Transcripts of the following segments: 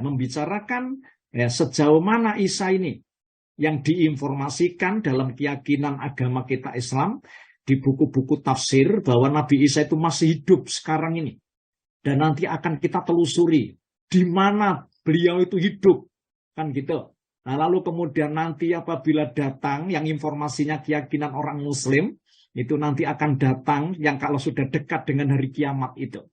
membicarakan sejauh mana Isa ini yang diinformasikan dalam keyakinan agama kita Islam di buku-buku tafsir bahwa Nabi Isa itu masih hidup sekarang ini. Dan nanti akan kita telusuri di mana beliau itu hidup. Kan gitu. Nah, lalu kemudian nanti apabila datang yang informasinya keyakinan orang Muslim, itu nanti akan datang yang kalau sudah dekat dengan hari kiamat itu.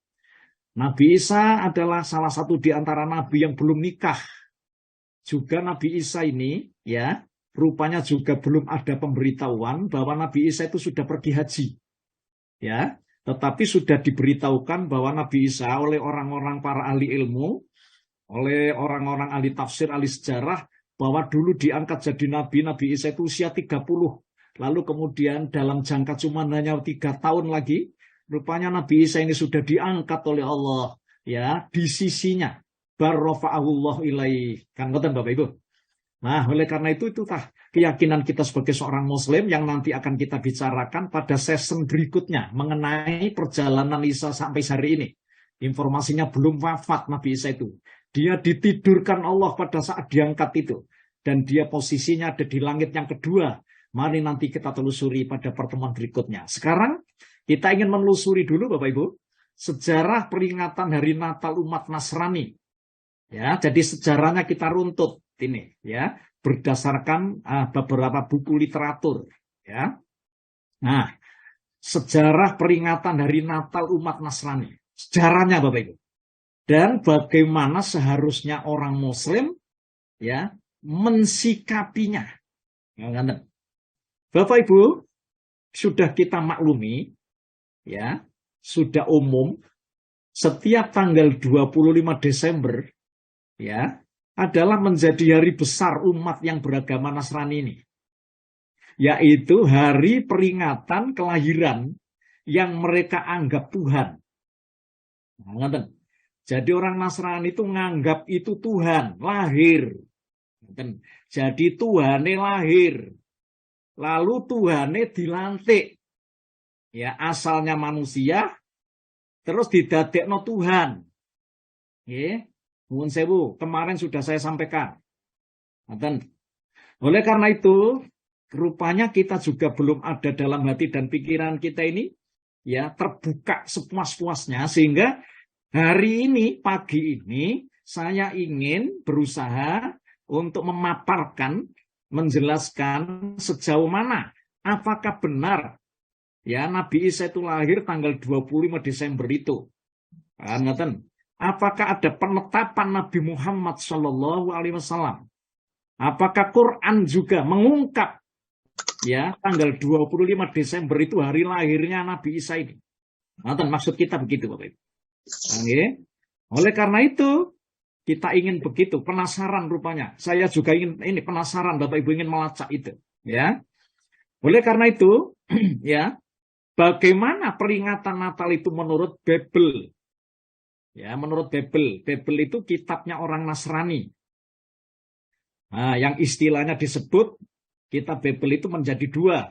Nabi Isa adalah salah satu di antara nabi yang belum nikah. Juga Nabi Isa ini, ya, rupanya juga belum ada pemberitahuan bahwa Nabi Isa itu sudah pergi haji. Ya, tetapi sudah diberitahukan bahwa Nabi Isa oleh orang-orang para ahli ilmu, oleh orang-orang ahli tafsir, ahli sejarah, bahwa dulu diangkat jadi Nabi, Nabi Isa itu usia 30. Lalu kemudian dalam jangka cuma hanya 3 tahun lagi, rupanya Nabi Isa ini sudah diangkat oleh Allah, ya, di sisinya. Barrofa'ahullah ilaih. Kan ngoten Bapak Ibu. Nah, oleh karena itu keyakinan kita sebagai seorang Muslim yang nanti akan kita bicarakan pada season berikutnya mengenai perjalanan Isa sampai hari ini. Informasinya belum wafat Nabi Isa itu. Dia ditidurkan Allah pada saat diangkat itu. Dan dia posisinya ada di langit yang kedua. Mari nanti kita telusuri pada pertemuan berikutnya. Sekarang kita ingin menelusuri dulu Bapak Ibu sejarah peringatan hari Natal umat Nasrani. Ya, jadi sejarahnya kita runtut ini ya berdasarkan beberapa buku literatur ya. Nah, sejarah peringatan hari Natal umat Nasrani, sejarahnya Bapak Ibu. Dan bagaimana seharusnya orang Muslim ya mensikapinya. Bapak Ibu, sudah kita maklumi ya, sudah umum setiap tanggal 25 Desember ya adalah menjadi hari besar umat yang beragama Nasrani ini, yaitu hari peringatan kelahiran yang mereka anggap Tuhan. Nah, jadi orang Nasrani itu menganggap itu Tuhan lahir. Jadi Tuhannya lahir, lalu Tuhannya dilantik, ya asalnya manusia, terus didadekno Tuhan. Ya. Nuwun sewu, kemarin sudah saya sampaikan. Oleh karena itu, rupanya kita juga belum ada dalam hati dan pikiran kita ini ya terbuka sepuas-puasnya, sehingga hari ini, pagi ini, saya ingin berusaha untuk memaparkan, menjelaskan sejauh mana, apakah benar ya Nabi Isa itu lahir tanggal 25 Desember itu. Apakah ada penetapan Nabi Muhammad SAW? Apakah Quran juga mengungkap ya tanggal 25 Desember itu hari lahirnya Nabi Isa ini? Maksud kita begitu Bapak Ibu. Oleh karena itu kita ingin begitu, penasaran rupanya. Saya juga ingin penasaran Bapak Ibu ingin melacak itu, ya. Oleh karena itu ya, bagaimana peringatan Natal itu menurut Bible? Ya, menurut Bible itu kitabnya orang Nasrani. Nah, yang istilahnya disebut kitab Bible itu menjadi 2.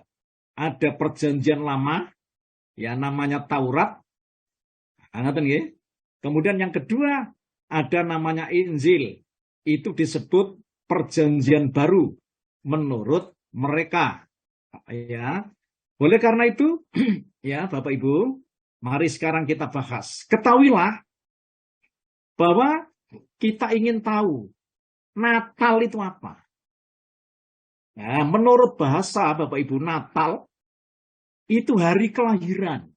Ada perjanjian lama, ya namanya Taurat. Ya. Kemudian yang kedua ada namanya Injil. Itu disebut perjanjian baru menurut mereka. Ya. Oleh karena itu, ya Bapak Ibu, mari sekarang kita bahas. Ketahuilah bahwa kita ingin tahu Natal itu apa. Nah, menurut bahasa Bapak Ibu, Natal itu hari kelahiran.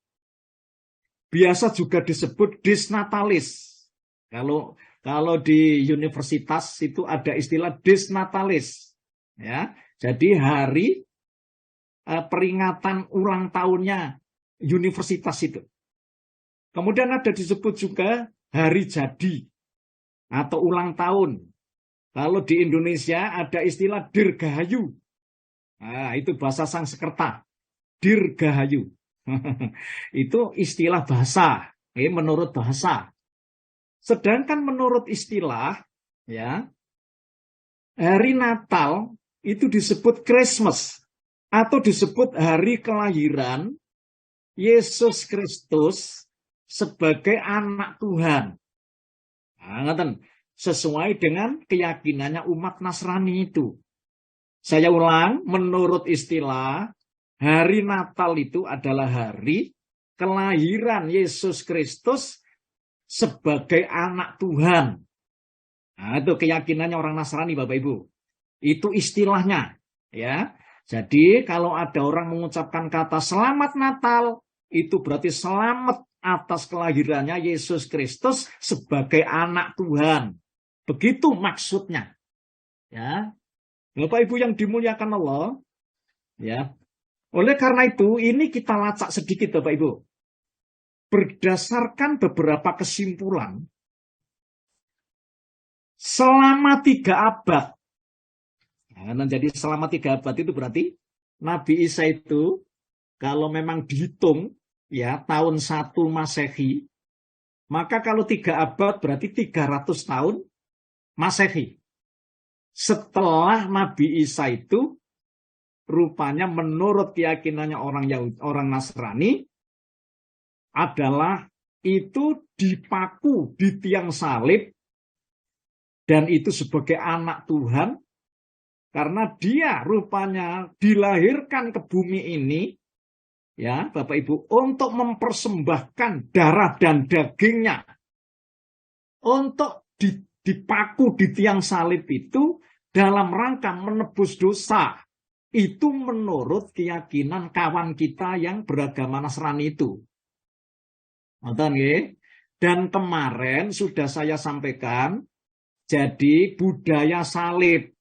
Biasa juga disebut Disnatalis. Kalau di universitas itu ada istilah Disnatalis. Ya, jadi hari peringatan ulang tahunnya universitas itu. Kemudian ada disebut juga hari jadi atau ulang tahun. Kalau di Indonesia ada istilah Dirgahayu. Nah, itu bahasa Sanskerta. Dirgahayu. Itu istilah bahasa, menurut bahasa. Sedangkan menurut istilah, ya, hari Natal itu disebut Christmas atau disebut hari kelahiran Yesus Kristus sebagai anak Tuhan. Nah, sesuai dengan keyakinannya umat Nasrani itu. Saya ulang, menurut istilah, hari Natal itu adalah hari kelahiran Yesus Kristus sebagai anak Tuhan. Nah, itu keyakinannya orang Nasrani, Bapak Ibu. Itu istilahnya, ya. Jadi kalau ada orang mengucapkan kata selamat Natal, itu berarti selamat atas kelahirannya Yesus Kristus sebagai anak Tuhan. Begitu maksudnya. Ya. Bapak Ibu yang dimuliakan Allah, ya. Oleh karena itu, ini kita lacak sedikit Bapak Ibu. Berdasarkan beberapa kesimpulan, selama 3 abad, nah, jadi selama 3 abad itu berarti Nabi Isa itu, kalau memang dihitung, ya tahun 1 Masehi, maka kalau 3 abad berarti 300 tahun Masehi. Setelah Nabi Isa itu, rupanya menurut keyakinannya orang Yahudi, orang Nasrani, adalah itu dipaku di tiang salib, dan itu sebagai anak Tuhan, karena dia rupanya dilahirkan ke bumi ini, ya Bapak Ibu, untuk mempersembahkan darah dan dagingnya, untuk dipaku di tiang salib itu, dalam rangka menebus dosa. Itu menurut keyakinan kawan kita yang beragama Nasrani itu. Dan kemarin sudah saya sampaikan, jadi budaya salib.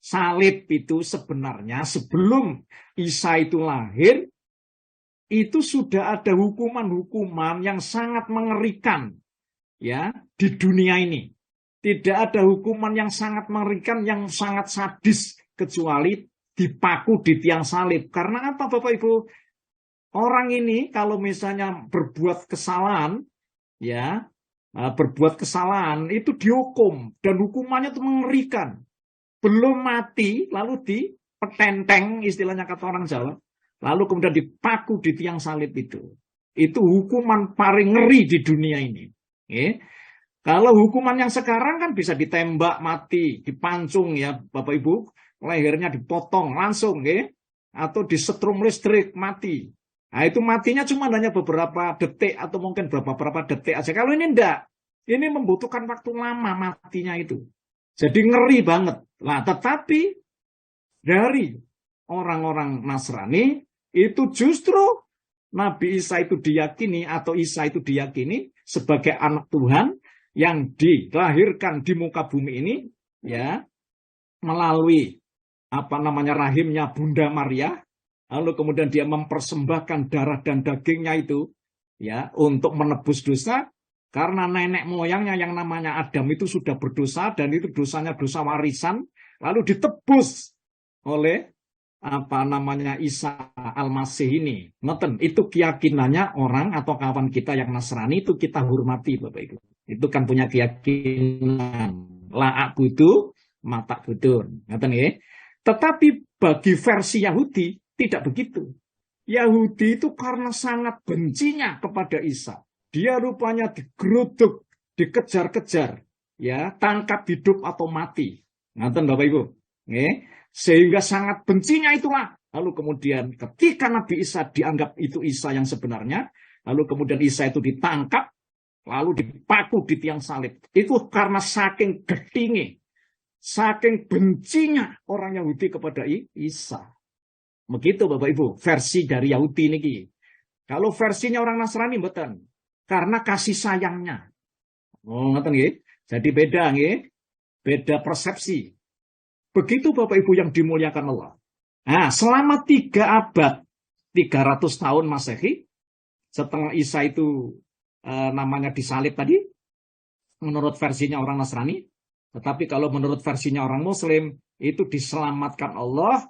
Salib itu sebenarnya sebelum Isa itu lahir, itu sudah ada hukuman-hukuman yang sangat mengerikan, ya, di dunia ini. Tidak ada hukuman yang sangat mengerikan, yang sangat sadis, kecuali dipaku di tiang salib. Karena apa Bapak Ibu? Orang ini kalau misalnya berbuat kesalahan, ya, berbuat kesalahan itu dihukum, dan hukumannya itu mengerikan. Belum mati, lalu dipetenteng, istilahnya kata orang Jawa, lalu kemudian dipaku di tiang salib itu. Itu hukuman paling ngeri di dunia ini. Kalau hukuman yang sekarang kan bisa ditembak mati, dipancung ya Bapak Ibu, lehernya dipotong langsung, atau disetrum listrik mati. Nah itu matinya cuma hanya beberapa detik atau mungkin beberapa detik aja. Kalau ini enggak, ini membutuhkan waktu lama matinya itu. Jadi ngeri banget. Nah tetapi dari orang-orang Nasrani itu justru Nabi Isa itu diyakini atau Isa itu diyakini sebagai anak Tuhan yang dilahirkan di muka bumi ini, ya, melalui rahimnya Bunda Maria. Lalu kemudian dia mempersembahkan darah dan dagingnya itu, ya, untuk menebus dosa, karena nenek moyangnya yang namanya Adam itu sudah berdosa, dan itu dosanya dosa warisan, lalu ditebus oleh Isa Al-Masih ini. Ngoten, itu keyakinannya orang atau kawan kita yang Nasrani, itu kita hormati Bapak Ibu. Itu kan punya keyakinan la'ak budu mata budun. Ngoten ya. Tetapi bagi versi Yahudi tidak begitu. Yahudi itu karena sangat bencinya kepada Isa, dia rupanya digeruduk, dikejar-kejar, ya, tangkap hidup atau mati. Ngoten Bapak Ibu. Sehingga sangat bencinya itulah. Lalu kemudian ketika Nabi Isa dianggap itu Isa yang sebenarnya, lalu kemudian Isa itu ditangkap, lalu dipaku di tiang salib. Itu karena saking getingnya, saking bencinya orang Yahudi kepada Isa. Begitu Bapak Ibu, versi dari Yahudi ini. Kalau versinya orang Nasrani mboten, karena kasih sayangnya. Oh, ngoten nggih. Jadi beda nggih. Beda persepsi. Begitu Bapak Ibu yang dimuliakan Allah. Nah, selama 3 abad, 300 tahun Masehi, setelah Isa itu namanya disalib tadi, menurut versinya orang Nasrani, tetapi kalau menurut versinya orang Muslim, itu diselamatkan Allah,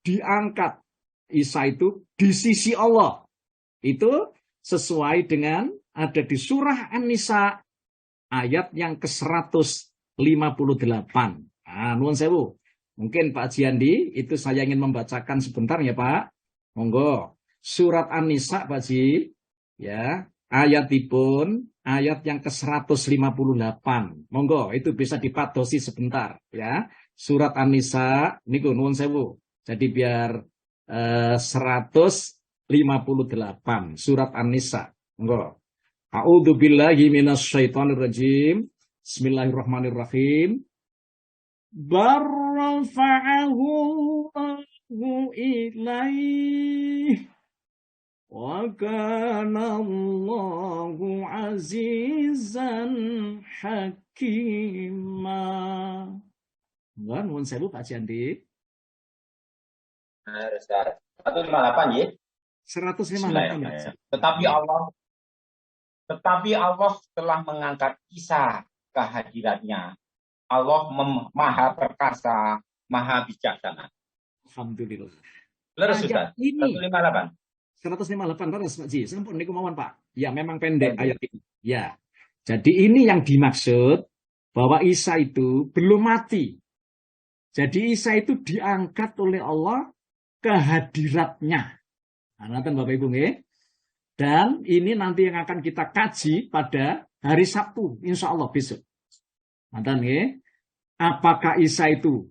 diangkat Isa itu di sisi Allah. Itu sesuai dengan ada di surah An-Nisa ayat yang ke-158. Nah, nuwun sewu. Mungkin Pak Jiandi itu saya ingin membacakan sebentar ya Pak. Monggo. Surat An-Nisa Pak Ji, ya, ayatipun ayat yang ke-158. Monggo, itu bisa dipadosi sebentar ya. Surat An-Nisa, niku nuwun sewu. Jadi biar 158 surat An-Nisa. Monggo. A'udzu billahi minasyaitonir rajim. Bismillahirrahmanirrahim. Barrafa'ahu Allahu ilaih. Wa kana Allahu azizan hakima. Nuwun sewu Pak Jandi. 158 ya. 158. Tetapi Allah telah mengangkat Isa kehadirannya. Allah maha perkasa, maha bijaksana. Alhamdulillah. Leres sudah. 158. 158 terus Pak Ji. Sampun niku mawon Pak. Ya memang pendek ayat ini. Ya. Jadi ini yang dimaksud bahwa Isa itu belum mati. Jadi Isa itu diangkat oleh Allah kehadiratnya. Ngeten Bapak Ibu nggih. Dan ini nanti yang akan kita kaji pada hari Sabtu, insya Allah besok. Ngeten nggih. Apakah Isa itu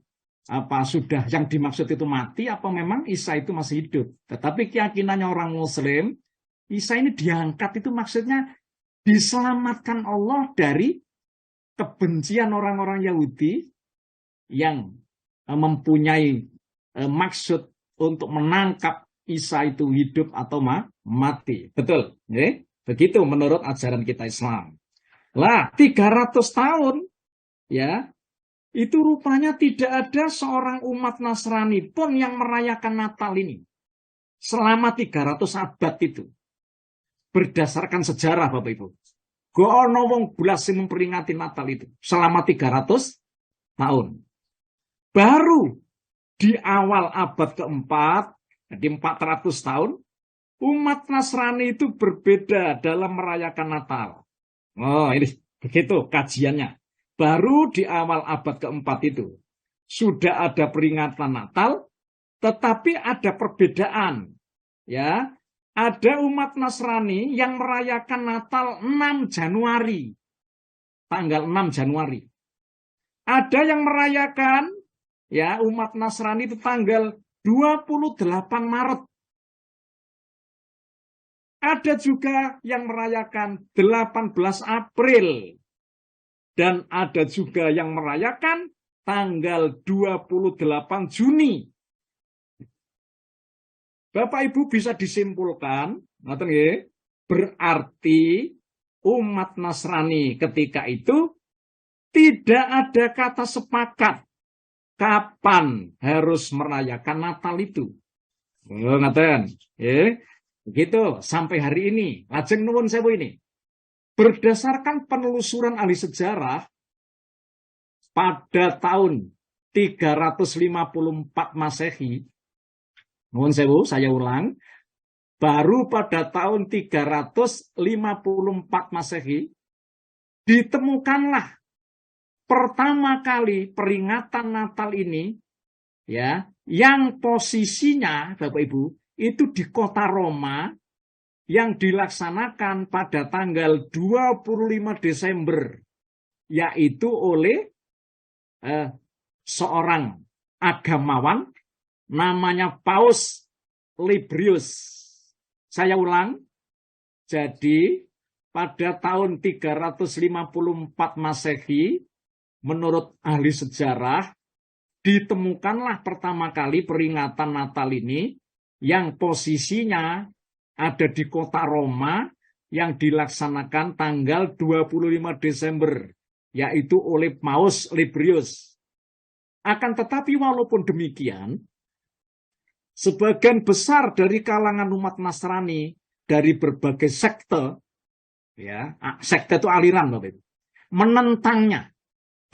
sudah yang dimaksud itu mati, apa memang Isa itu masih hidup? Tetapi keyakinannya orang Muslim, Isa ini diangkat itu maksudnya diselamatkan Allah dari kebencian orang-orang Yahudi yang mempunyai maksud untuk menangkap Isa itu hidup atau mati. Betul? Ya? Begitu menurut ajaran kita Islam. Lah, 300 tahun ya, itu rupanya tidak ada seorang umat Nasrani pun yang merayakan Natal ini. Selama 300 abad itu. Berdasarkan sejarah Bapak Ibu. Gak ono wong blas sing memperingati Natal itu. Selama 300 tahun. Baru di awal abad keempat, di 400 tahun, umat Nasrani itu berbeda dalam merayakan Natal. Oh ini begitu kajiannya. Baru di awal abad keempat itu sudah ada peringatan Natal, tetapi ada perbedaan. Ya, ada umat Nasrani yang merayakan Natal 6 Januari. Tanggal 6 Januari. Ada yang merayakan ya umat Nasrani itu tanggal 28 Maret. Ada juga yang merayakan 18 April. Dan ada juga yang merayakan tanggal 28 Juni. Bapak Ibu bisa disimpulkan, berarti umat Nasrani ketika itu tidak ada kata sepakat kapan harus merayakan Natal itu. Begitu sampai hari ini. Lajeng nuwun sewu ini. Berdasarkan penelusuran ahli sejarah, pada tahun 354 Masehi, nuwun sewu, saya ulang, baru pada tahun 354 Masehi, ditemukanlah pertama kali peringatan Natal ini, ya, yang posisinya, Bapak Ibu, itu di kota Roma, yang dilaksanakan pada tanggal 25 Desember, yaitu oleh seorang agamawan namanya Paus Librius. Saya ulang, jadi pada tahun 354 Masehi, menurut ahli sejarah, ditemukanlah pertama kali peringatan Natal ini yang posisinya ada di kota Roma yang dilaksanakan tanggal 25 Desember, yaitu oleh Paus Librius. Akan tetapi walaupun demikian, sebagian besar dari kalangan umat Nasrani dari berbagai sekte, ya, sekte itu aliran, Bapak Ibu, menentangnya,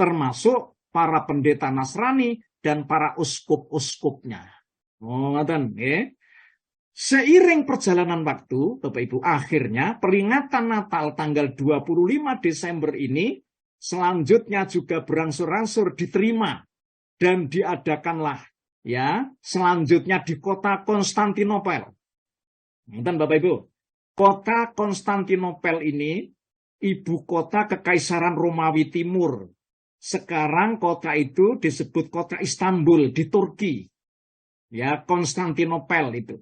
termasuk para pendeta Nasrani dan para uskup-uskupnya. Seiring perjalanan waktu, Bapak Ibu, akhirnya peringatan Natal tanggal 25 Desember ini selanjutnya juga berangsur-angsur diterima dan diadakanlah ya selanjutnya di kota Konstantinopel. Bapak Ibu, kota Konstantinopel ini ibu kota Kekaisaran Romawi Timur. Sekarang kota itu disebut kota Istanbul di Turki. Ya, Konstantinopel itu.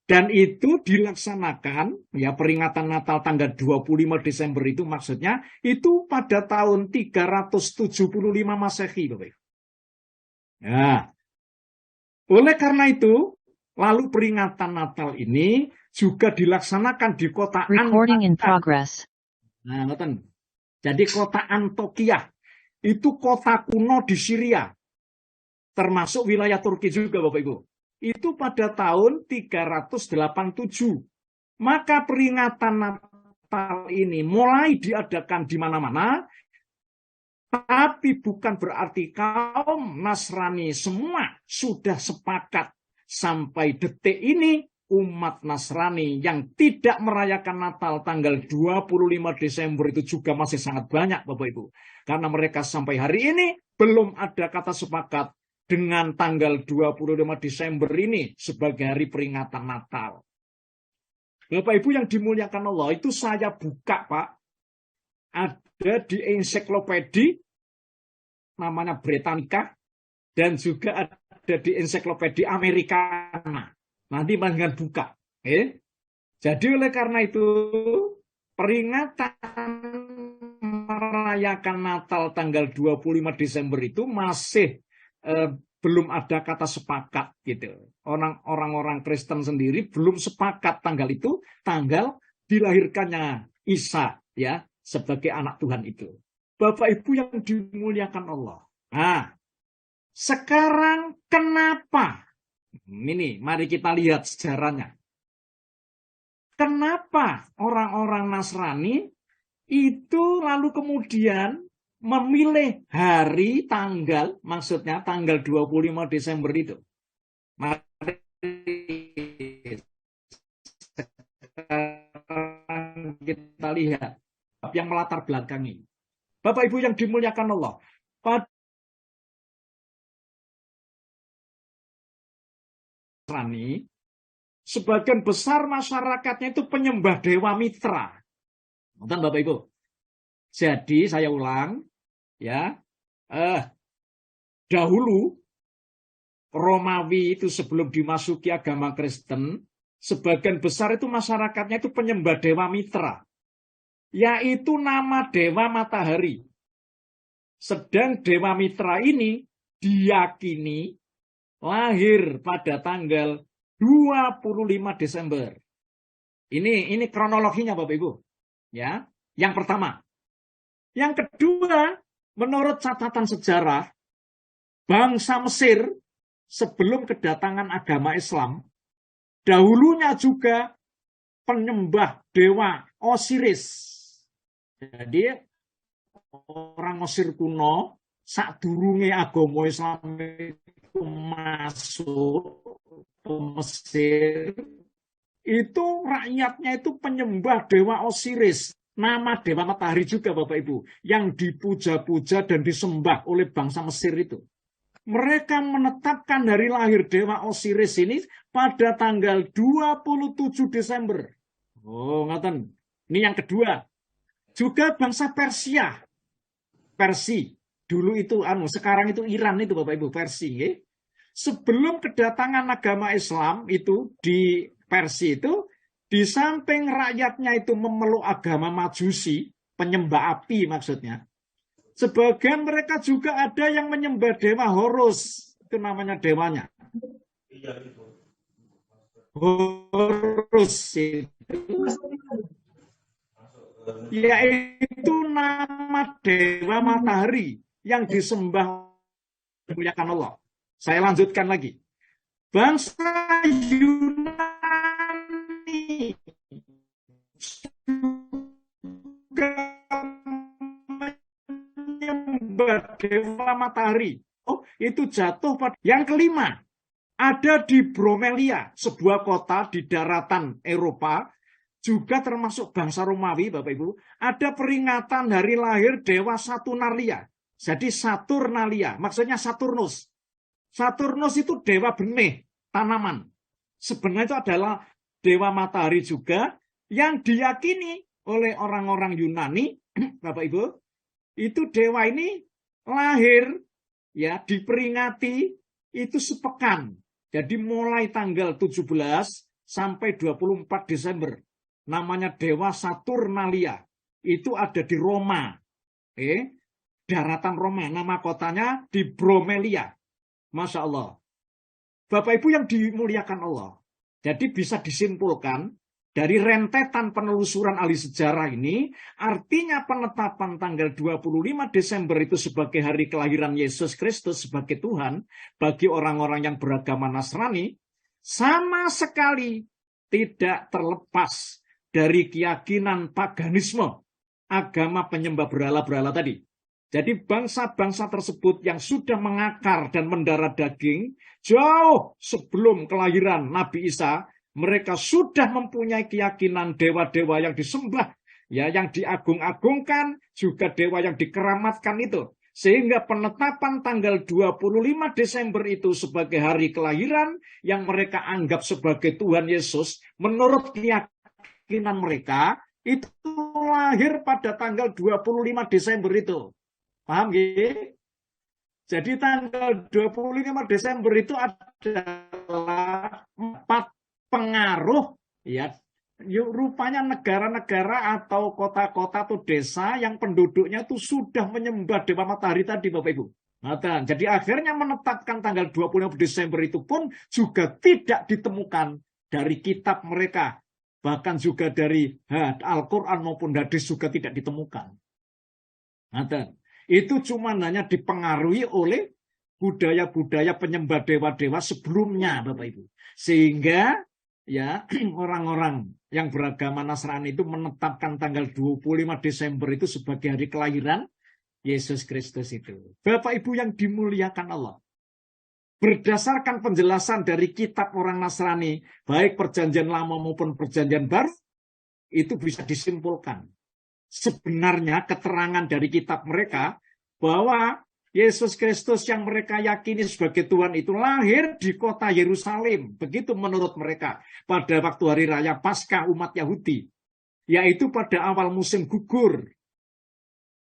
Dan itu dilaksanakan, ya peringatan Natal tanggal 25 Desember itu maksudnya, itu pada tahun 375 Masehi. Nah, oleh karena itu, lalu peringatan Natal ini juga dilaksanakan di kota Antakya. Nah, jadi kota Antakya itu kota kuno di Syria, termasuk wilayah Turki juga, Bapak Ibu. Itu pada tahun 387. Maka peringatan Natal ini mulai diadakan di mana-mana, tapi bukan berarti kaum Nasrani semua sudah sepakat. Sampai detik ini, umat Nasrani yang tidak merayakan Natal tanggal 25 Desember itu juga masih sangat banyak, Bapak Ibu. Karena mereka sampai hari ini belum ada kata sepakat dengan tanggal 25 Desember ini sebagai hari peringatan Natal. Bapak Ibu yang dimuliakan Allah, itu saya buka, Pak. Ada di ensiklopedi, namanya Britannica, dan juga ada di ensiklopedi Americana. Nanti panjenengan buka. Jadi oleh karena itu, peringatan merayakan Natal tanggal 25 Desember itu masih belum ada kata sepakat gitu. Orang-orang Kristen sendiri belum sepakat tanggal itu, tanggal dilahirkannya Isa ya sebagai anak Tuhan itu. Bapak Ibu yang dimuliakan Allah. Nah, sekarang kenapa? Ini mari kita lihat sejarahnya. Kenapa orang-orang Nasrani itu lalu kemudian memilih hari, tanggal, maksudnya tanggal 25 Desember itu. Mari kita lihat yang melatar belakangi. Bapak Ibu yang dimuliakan Allah, pada Nasrani, sebagian besar masyarakatnya itu penyembah Dewa Mitra. Nonton Bapak Ibu. Jadi saya ulang, ya, dahulu Romawi itu sebelum dimasuki agama Kristen, sebagian besar itu masyarakatnya itu penyembah Dewa Mitra, yaitu nama Dewa Matahari. Sedang Dewa Mitra ini diyakini lahir pada tanggal 25 Desember. Ini kronologinya Bapak Ibu. Ya, yang pertama. Yang kedua, menurut catatan sejarah, bangsa Mesir sebelum kedatangan agama Islam, dahulunya juga penyembah dewa Osiris. Jadi orang Mesir kuno sadurunge agama Islam itu masuk ke Mesir, itu rakyatnya itu penyembah dewa Osiris. Nama Dewa Matahari juga Bapak Ibu, yang dipuja-puja dan disembah oleh bangsa Mesir itu. Mereka menetapkan hari lahir Dewa Osiris ini pada tanggal 27 Desember. Oh, ngaten. Ini yang kedua. Juga bangsa Persia. Persia. Dulu itu, sekarang itu Iran itu Bapak Ibu, Persia. Ya. Sebelum kedatangan agama Islam itu di Persia itu, di samping rakyatnya itu memeluk agama Majusi, penyembah api maksudnya. Sebagian mereka juga ada yang menyembah dewa Horus, itu namanya dewanya. Horus itu, yaitu nama dewa matahari yang disembah dimuliakan Allah. Saya lanjutkan lagi. Bangsa Yunani juga menyembah dewa matahari. Oh, itu jatuh pada yang kelima. Ada di Bromelia, sebuah kota di daratan Eropa, juga termasuk bangsa Romawi, Bapak Ibu. Ada peringatan hari lahir dewa Saturnalia. Jadi Saturnalia, maksudnya Saturnus. Saturnus itu dewa benih, tanaman. Sebenarnya itu adalah dewa matahari juga yang diyakini oleh orang-orang Yunani, Bapak Ibu, itu dewa ini lahir ya diperingati itu sepekan. Jadi mulai tanggal 17 sampai 24 Desember. Namanya Dewa Saturnalia. Itu ada di Roma. Daratan Roma. Nama kotanya di Bromelia. Masya Allah. Bapak Ibu yang dimuliakan Allah. Jadi bisa disimpulkan dari rentetan penelusuran ahli sejarah ini, artinya penetapan tanggal 25 Desember itu sebagai hari kelahiran Yesus Kristus sebagai Tuhan bagi orang-orang yang beragama Nasrani, sama sekali tidak terlepas dari keyakinan paganisme, agama penyembah berhala-berhala tadi. Jadi bangsa-bangsa tersebut yang sudah mengakar dan mendarah daging, jauh sebelum kelahiran Nabi Isa, mereka sudah mempunyai keyakinan dewa-dewa yang disembah, ya, yang diagung-agungkan, juga dewa yang dikeramatkan itu. Sehingga penetapan tanggal 25 Desember itu sebagai hari kelahiran yang mereka anggap sebagai Tuhan Yesus, menurut keyakinan mereka, itu lahir pada tanggal 25 Desember itu. Paham ya? Jadi tanggal 25 Desember itu adalah 4 pengaruh, ya, rupanya negara-negara atau kota-kota atau desa yang penduduknya itu sudah menyembah dewa matahari tadi, Bapak Ibu. Nah, jadi akhirnya menetapkan tanggal 25 Desember itu pun juga tidak ditemukan dari kitab mereka. Bahkan juga dari Al-Quran maupun hadis juga tidak ditemukan. Nah, itu cuma hanya dipengaruhi oleh budaya-budaya penyembah dewa-dewa sebelumnya, Bapak Ibu. Sehingga ya orang-orang yang beragama Nasrani itu menetapkan tanggal 25 Desember itu sebagai hari kelahiran Yesus Kristus itu. Bapak Ibu yang dimuliakan Allah. Berdasarkan penjelasan dari kitab orang Nasrani, baik perjanjian lama maupun perjanjian baru, itu bisa disimpulkan. Sebenarnya keterangan dari kitab mereka bahwa Yesus Kristus yang mereka yakini sebagai Tuhan itu lahir di kota Yerusalem. Begitu menurut mereka pada waktu hari raya Paskah umat Yahudi. Yaitu pada awal musim gugur.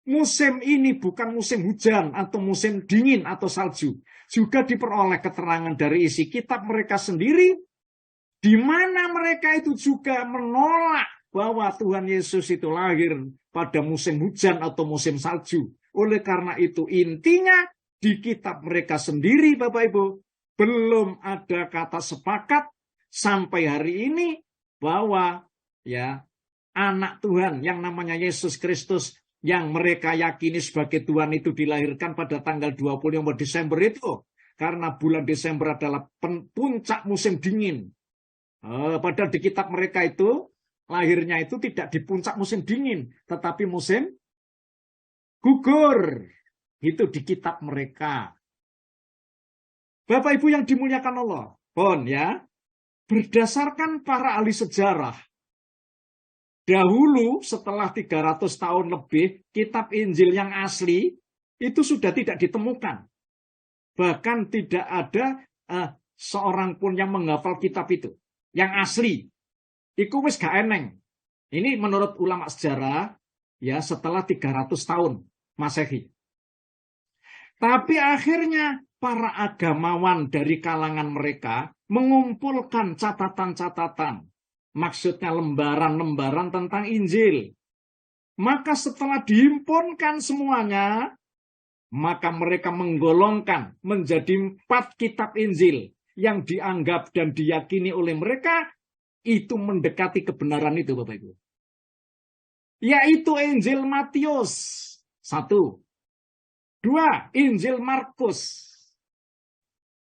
Musim ini bukan musim hujan atau musim dingin atau salju. Juga diperoleh keterangan dari isi kitab mereka sendiri, di mana mereka itu juga menolak bahwa Tuhan Yesus itu lahir pada musim hujan atau musim salju. Oleh karena itu intinya di kitab mereka sendiri, Bapak Ibu, belum ada kata sepakat sampai hari ini bahwa ya anak Tuhan yang namanya Yesus Kristus yang mereka yakini sebagai Tuhan itu dilahirkan pada tanggal 25 Desember itu. Karena bulan Desember adalah puncak musim dingin. Padahal di kitab mereka itu lahirnya itu tidak di puncak musim dingin, tetapi musim gugur. Itu di kitab mereka. Bapak Ibu yang dimuliakan Allah, ya, berdasarkan para ahli sejarah, dahulu setelah 300 tahun lebih, kitab Injil yang asli itu sudah tidak ditemukan. Bahkan tidak ada seorang pun yang menghafal kitab itu. Yang asli. Iku wis gak eneng. Ini menurut ulama sejarah ya setelah 300 tahun Masehi. Tapi akhirnya para agamawan dari kalangan mereka mengumpulkan catatan-catatan. Maksudnya lembaran-lembaran tentang Injil. Maka setelah dihimpunkan semuanya, maka mereka menggolongkan menjadi 4 kitab Injil yang dianggap dan diyakini oleh mereka itu mendekati kebenaran itu, Bapak Ibu. Yaitu Injil Matius 1, 2 Injil Markus,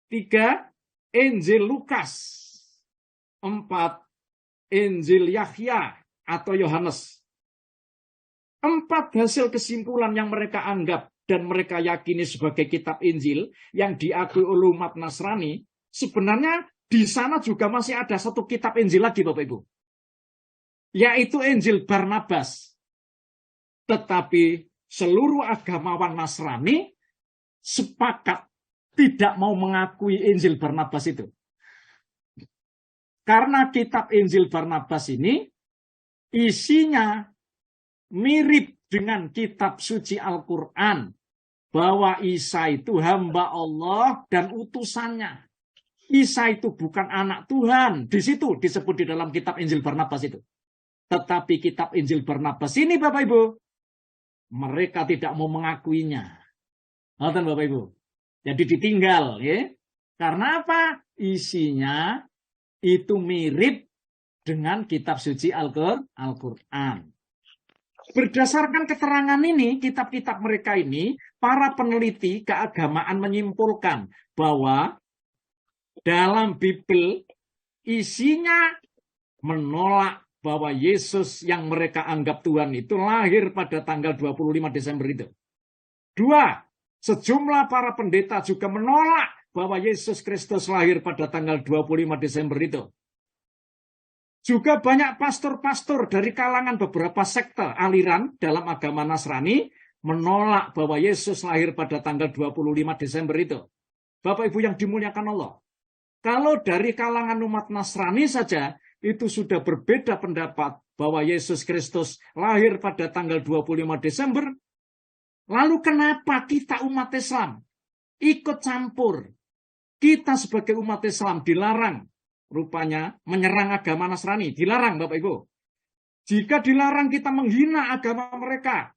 3 Injil Lukas, 4 Injil Yahya atau Yohanes. 4 hasil kesimpulan yang mereka anggap dan mereka yakini sebagai kitab Injil yang diakui oleh umat Nasrani, sebenarnya di sana juga masih ada 1 kitab Injil lagi, Bapak Ibu. Yaitu Injil Barnabas. Tetapi seluruh agamawan Nasrani sepakat tidak mau mengakui Injil Barnabas itu. Karena kitab Injil Barnabas ini isinya mirip dengan kitab suci Al-Quran. Bahwa Isa itu hamba Allah dan utusannya. Isa itu bukan anak Tuhan. Di situ disebut di dalam kitab Injil Barnabas itu. Tetapi kitab Injil Barnabas ini Bapak Ibu, mereka tidak mau mengakuinya. Nonton Bapak Ibu. Jadi ditinggal. Ya. Karena apa? Isinya itu mirip dengan kitab suci Al-Quran. Berdasarkan keterangan ini, kitab-kitab mereka ini, para peneliti keagamaan menyimpulkan bahwa dalam Bible isinya menolak bahwa Yesus yang mereka anggap Tuhan itu lahir pada tanggal 25 Desember itu. Dua, sejumlah para pendeta juga menolak bahwa Yesus Kristus lahir pada tanggal 25 Desember itu. Juga banyak pastor-pastor dari kalangan beberapa sekte aliran dalam agama Nasrani menolak bahwa Yesus lahir pada tanggal 25 Desember itu. Bapak Ibu yang dimuliakan Allah. Kalau dari kalangan umat Nasrani saja, itu sudah berbeda pendapat bahwa Yesus Kristus lahir pada tanggal 25 Desember. Lalu kenapa kita umat Islam ikut campur? Kita sebagai umat Islam dilarang rupanya menyerang agama Nasrani. Dilarang Bapak Ibu. Jika dilarang kita menghina agama mereka.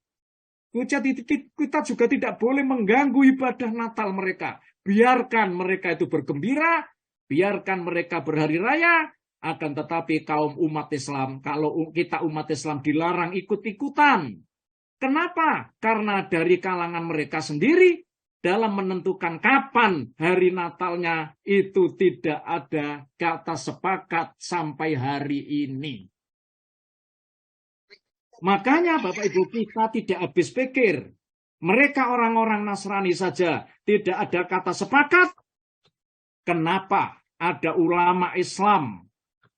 Kita juga tidak boleh mengganggu ibadah Natal mereka. Biarkan mereka itu bergembira. Biarkan mereka berhari raya. Akan tetapi kaum umat Islam, kalau kita umat Islam dilarang ikut-ikutan. Kenapa? Karena dari kalangan mereka sendiri dalam menentukan kapan hari Natalnya itu tidak ada kata sepakat sampai hari ini. Makanya Bapak Ibu kita tidak habis pikir. Mereka orang-orang Nasrani saja tidak ada kata sepakat. Kenapa ada ulama Islam,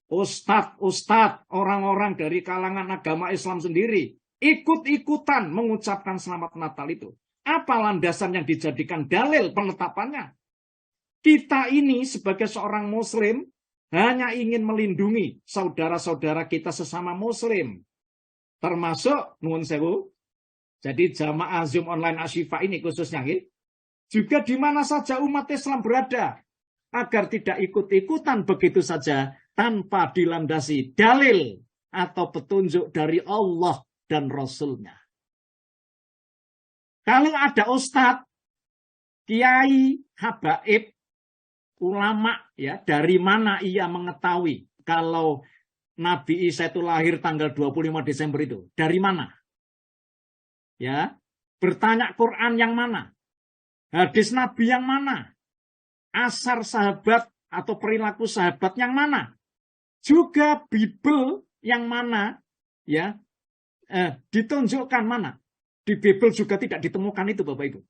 ustadz, orang-orang dari kalangan agama Islam sendiri ikut-ikutan mengucapkan selamat Natal itu? Apa landasan yang dijadikan dalil penetapannya? Kita ini sebagai seorang Muslim hanya ingin melindungi saudara-saudara kita sesama Muslim. Termasuk, nuwun sewu, jadi jamaah Zoom online Asyifa ini khususnya. Juga di mana saja umat Islam berada. Agar tidak ikut-ikutan begitu saja tanpa dilandasi dalil atau petunjuk dari Allah dan Rasul-Nya. Kalau ada ustadz, kiai, habaib, ulama, ya dari mana ia mengetahui kalau Nabi Isa itu lahir tanggal 25 Desember itu? Dari mana? Ya, bertanya Quran yang mana? Hadis Nabi yang mana? Asar sahabat atau perilaku sahabat yang mana? Juga Bible yang mana? Ya, ditunjukkan mana? Di Bible juga tidak ditemukan itu Bapak Ibu.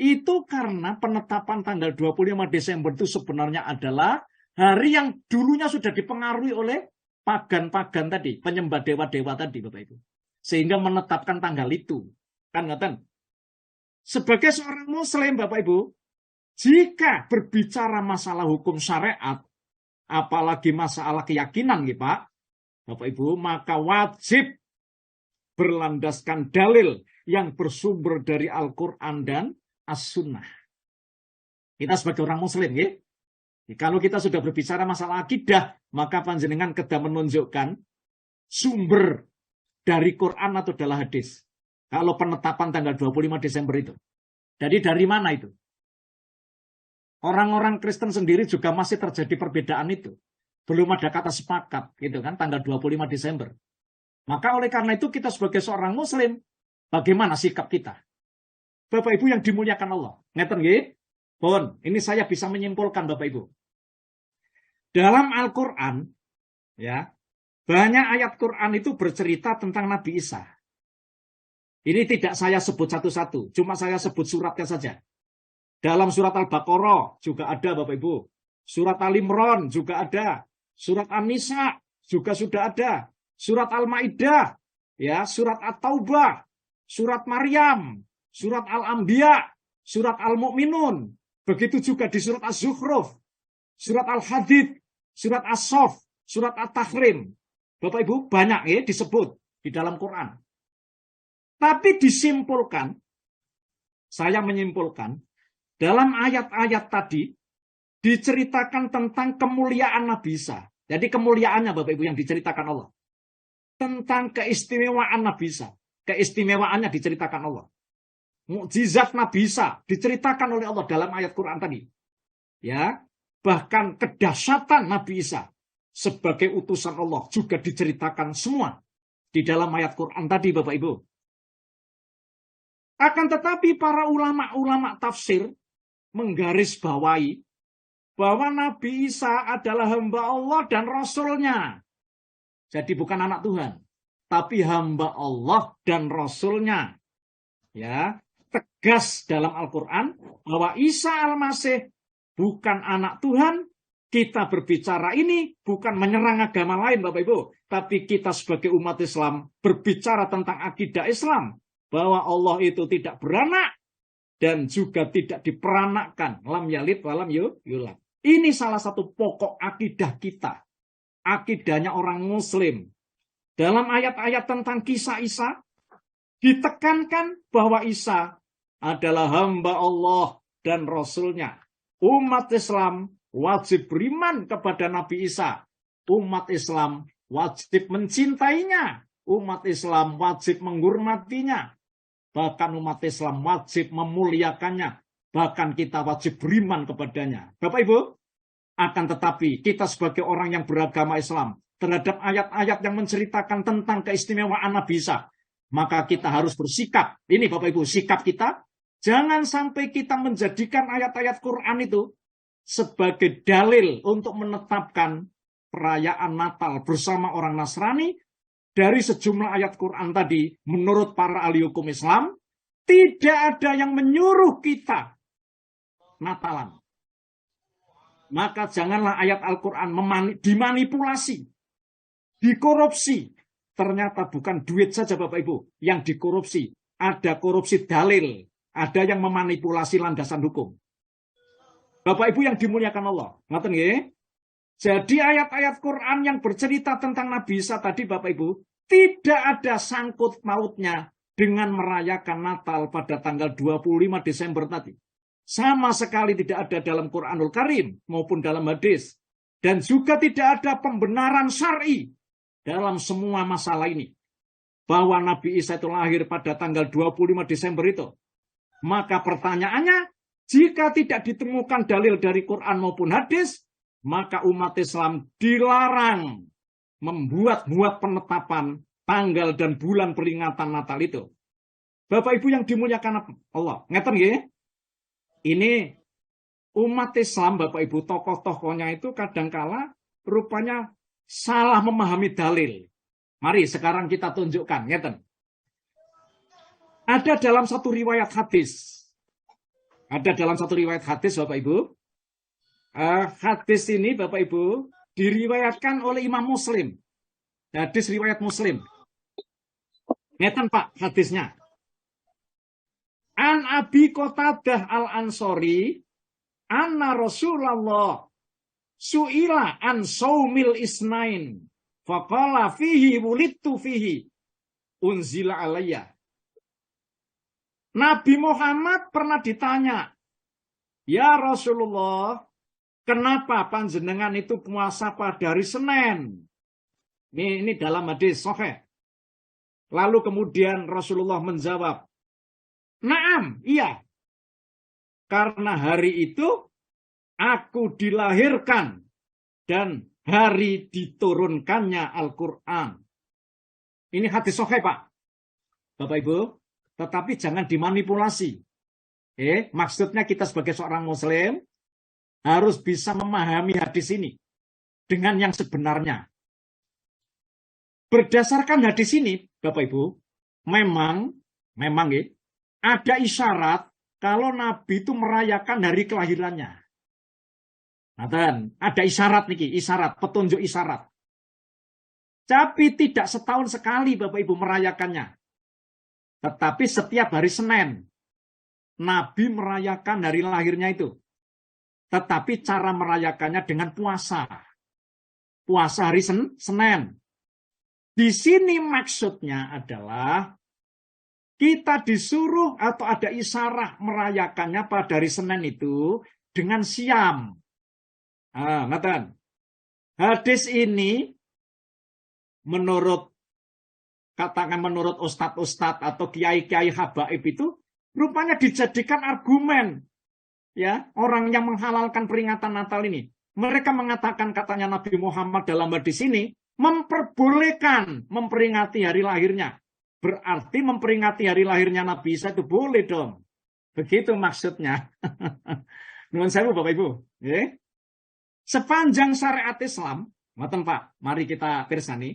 Itu karena penetapan tanggal 25 Desember itu sebenarnya adalah hari yang dulunya sudah dipengaruhi oleh pagan-pagan tadi, penyembah dewa-dewa tadi Bapak Ibu. Sehingga menetapkan tanggal itu. Kan ngoten? Sebagai seorang Muslim Bapak Ibu, jika berbicara masalah hukum syariat, apalagi masalah keyakinan gitu Pak, Bapak Ibu, maka wajib berlandaskan dalil yang bersumber dari Al-Quran dan As-Sunnah. Kita sebagai orang Muslim, ya. Kalau kita sudah berbicara masalah akidah, maka panjenengan kedah menunjukkan sumber dari Quran atau dalam hadis. Kalau penetapan tanggal 25 Desember itu. Jadi dari mana itu? Orang-orang Kristen sendiri juga masih terjadi perbedaan itu. Belum ada kata sepakat, gitu kan, tanggal 25 Desember. Maka oleh karena itu kita sebagai seorang Muslim, bagaimana sikap kita? Bapak Ibu yang dimuliakan Allah. Ngeten nggih? Pun, ini saya bisa menyimpulkan Bapak Ibu. Dalam Al-Quran, ya, banyak ayat Quran itu bercerita tentang Nabi Isa. Ini tidak saya sebut satu-satu, cuma saya sebut suratnya saja. Dalam surat Al-Baqarah juga ada Bapak Ibu. Surat Al-Imran juga ada. Surat An-Nisa juga sudah ada. Surat Al-Maidah, ya, surat At-Taubah, surat Maryam, surat Al-Anbiya, surat Al-Mu'minun. Begitu juga di surat Az-Zukhruf, surat Al-Hadid, surat As-Saff, surat At-Tahrim. Bapak Ibu banyak ya disebut di dalam Quran. Tapi disimpulkan, saya menyimpulkan, dalam ayat-ayat tadi diceritakan tentang kemuliaan Nabi Isa. Jadi kemuliaannya Bapak Ibu yang diceritakan Allah. Tentang keistimewaan Nabi Isa. Keistimewaannya diceritakan Allah. Mukjizat Nabi Isa diceritakan oleh Allah dalam ayat Quran tadi. Ya, bahkan kedahsyatan Nabi Isa sebagai utusan Allah juga diceritakan semua di dalam ayat Quran tadi Bapak Ibu. Akan tetapi para ulama-ulama tafsir menggarisbawahi bahwa Nabi Isa adalah hamba Allah dan Rasulnya. Jadi bukan anak Tuhan, tapi hamba Allah dan Rasulnya. Ya, tegas dalam Al-Quran bahwa Isa Al-Masih bukan anak Tuhan. Kita berbicara ini bukan menyerang agama lain Bapak Ibu, tapi kita sebagai umat Islam berbicara tentang akidah Islam. Bahwa Allah itu tidak beranak dan juga tidak diperanakkan. Lam yalid walam yulad. Ini salah satu pokok akidah kita. Akidahnya orang Muslim. Dalam ayat-ayat tentang kisah Isa, ditekankan bahwa Isa adalah hamba Allah dan Rasulnya. Umat Islam wajib beriman kepada Nabi Isa. Umat Islam wajib mencintainya. Umat Islam wajib menghormatinya. Bahkan umat Islam wajib memuliakannya. Bahkan kita wajib beriman kepadanya. Bapak Ibu, akan tetapi kita sebagai orang yang beragama Islam terhadap ayat-ayat yang menceritakan tentang keistimewaan Nabi Isa, maka kita harus bersikap. Ini Bapak Ibu, sikap kita. Jangan sampai kita menjadikan ayat-ayat Quran itu sebagai dalil untuk menetapkan perayaan Natal bersama orang Nasrani. Dari sejumlah ayat Quran tadi, menurut para ahli hukum Islam, tidak ada yang menyuruh kita Natalan. Maka janganlah ayat Al-Quran dimanipulasi, dikorupsi. Ternyata bukan duit saja Bapak Ibu yang dikorupsi. Ada korupsi dalil, ada yang memanipulasi landasan hukum. Bapak Ibu yang dimuliakan Allah. Ngerti nggih? Jadi ayat-ayat Quran yang bercerita tentang Nabi Isa tadi Bapak Ibu, tidak ada sangkut mautnya dengan merayakan Natal pada tanggal 25 Desember tadi. Sama sekali tidak ada dalam Quranul Karim maupun dalam hadis. Dan juga tidak ada pembenaran syar'i dalam semua masalah ini. Bahwa Nabi Isa itu lahir pada tanggal 25 Desember itu. Maka pertanyaannya, jika tidak ditemukan dalil dari Quran maupun hadis, maka umat Islam dilarang membuat penetapan tanggal dan bulan peringatan Natal itu. Bapak Ibu yang dimuliakan Allah, ngeten nggih? Ini umat Islam Bapak Ibu, tokoh-tokohnya itu kadangkala rupanya salah memahami dalil. Mari sekarang kita tunjukkan, ngeten. Ada dalam satu riwayat hadis. Ada dalam satu riwayat hadis Bapak Ibu. Hadis ini Bapak Ibu diriwayatkan oleh Imam Muslim. Hadis riwayat Muslim. Ngeten Pak hadisnya. An Abi Qatadah Al-Ansori anna Rasulullah su'ila an saumil isnain faqala fihi wulidtu fihi unzila alayya. Nabi Muhammad pernah ditanya, "Ya Rasulullah, kenapa panjenengan itu puasa pada hari Senin?" Ini dalam hadis sahih. Lalu kemudian Rasulullah menjawab, "Naam, iya. Karena hari itu aku dilahirkan dan hari diturunkannya Al-Quran." Ini hadis sahih, Pak. Bapak Ibu, tetapi jangan dimanipulasi. Maksudnya kita sebagai seorang Muslim harus bisa memahami hadis ini dengan yang sebenarnya. Berdasarkan hadis ini, Bapak Ibu, memang ada isyarat kalau Nabi itu merayakan hari kelahirannya. Nah, ada isyarat nih, petunjuk isyarat. Tapi tidak setahun sekali Bapak Ibu merayakannya. Tetapi setiap hari Senin, Nabi merayakan hari lahirnya itu. Tetapi cara merayakannya dengan puasa. Puasa hari Senin. Di sini maksudnya adalah Kita disuruh atau ada isyarat merayakannya pada hari Senin itu dengan siam. Ngatan. Hadis ini menurut ustadz-ustadz atau kiai-kiai habaib itu rupanya dijadikan argumen, ya, orang yang menghalalkan peringatan Natal ini. Mereka mengatakan, katanya Nabi Muhammad dalam hadis ini memperbolehkan memperingati hari lahirnya. Berarti memperingati hari lahirnya Nabi Isa itu boleh dong. Begitu maksudnya. Nuwun sewu Bapak Ibu. Sepanjang syariat Islam, ngoten Pak, mari kita pirsani,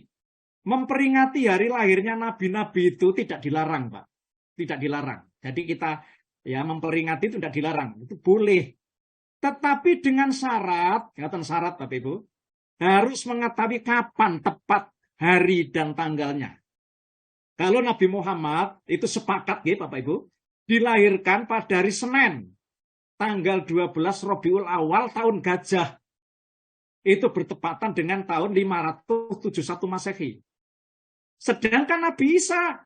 memperingati hari lahirnya nabi-nabi itu tidak dilarang, Pak. Tidak dilarang. Jadi kita ya memperingati itu tidak dilarang, itu boleh. Tetapi dengan syarat, ngoten syarat Bapak Ibu, harus mengetahui kapan tepat hari dan tanggalnya. Kalau Nabi Muhammad itu sepakat ya Bapak Ibu, dilahirkan pada hari Senin, tanggal 12 Rabiul Awal tahun Gajah. Itu bertepatan dengan tahun 571 Masehi. Sedangkan Nabi Isa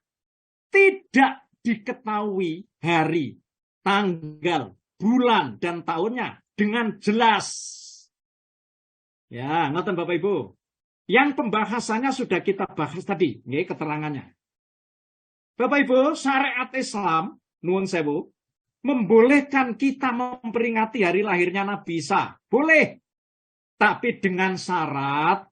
tidak diketahui hari, tanggal, bulan, dan tahunnya dengan jelas. Ya, ngoten Bapak Ibu. Yang pembahasannya sudah kita bahas tadi, ya, keterangannya. Bapak Ibu, syariat Islam, nuwun sewu, membolehkan kita memperingati hari lahirnya Nabi Isa. Boleh. Tapi dengan syarat,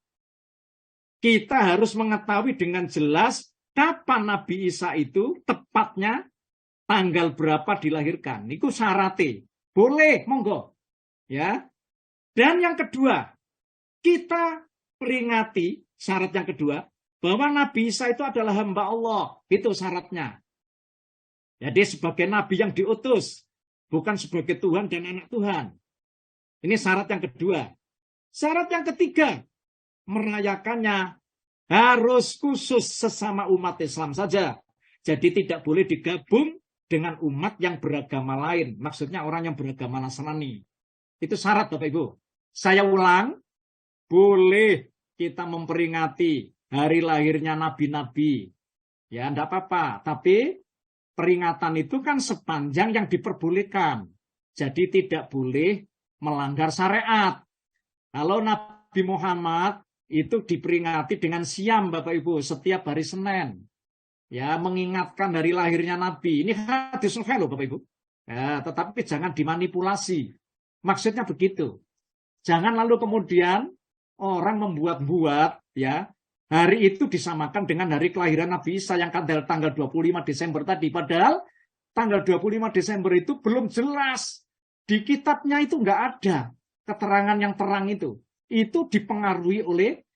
kita harus mengetahui dengan jelas kapan Nabi Isa itu tepatnya tanggal berapa dilahirkan. Itu syaratnya. Boleh, monggo. Ya. Dan yang kedua, kita peringati, syarat yang kedua, bahwa Nabi Isa itu adalah hamba Allah. Itu syaratnya. Jadi sebagai Nabi yang diutus. Bukan sebagai Tuhan dan anak Tuhan. Ini syarat yang kedua. Syarat yang ketiga. Merayakannya harus khusus sesama umat Islam saja. Jadi tidak boleh digabung dengan umat yang beragama lain. Maksudnya orang yang beragama Nasrani. Itu syarat Bapak Ibu. Saya ulang. Boleh kita memperingati hari lahirnya nabi-nabi. Ya, enggak apa-apa. Tapi peringatan itu kan sepanjang yang diperbolehkan. Jadi tidak boleh melanggar syariat. Kalau Nabi Muhammad itu diperingati dengan siam Bapak Ibu setiap hari Senin. Ya, mengingatkan dari lahirnya Nabi. Ini hadis sahih loh Bapak Ibu. Ya, tetapi jangan dimanipulasi. Maksudnya begitu. Jangan lalu kemudian orang membuat-buat ya hari itu disamakan dengan hari kelahiran Nabi Isa yang tanggal 25 Desember tadi. Padahal tanggal 25 Desember itu belum jelas. Di kitabnya itu nggak ada keterangan yang terang itu. Itu dipengaruhi oleh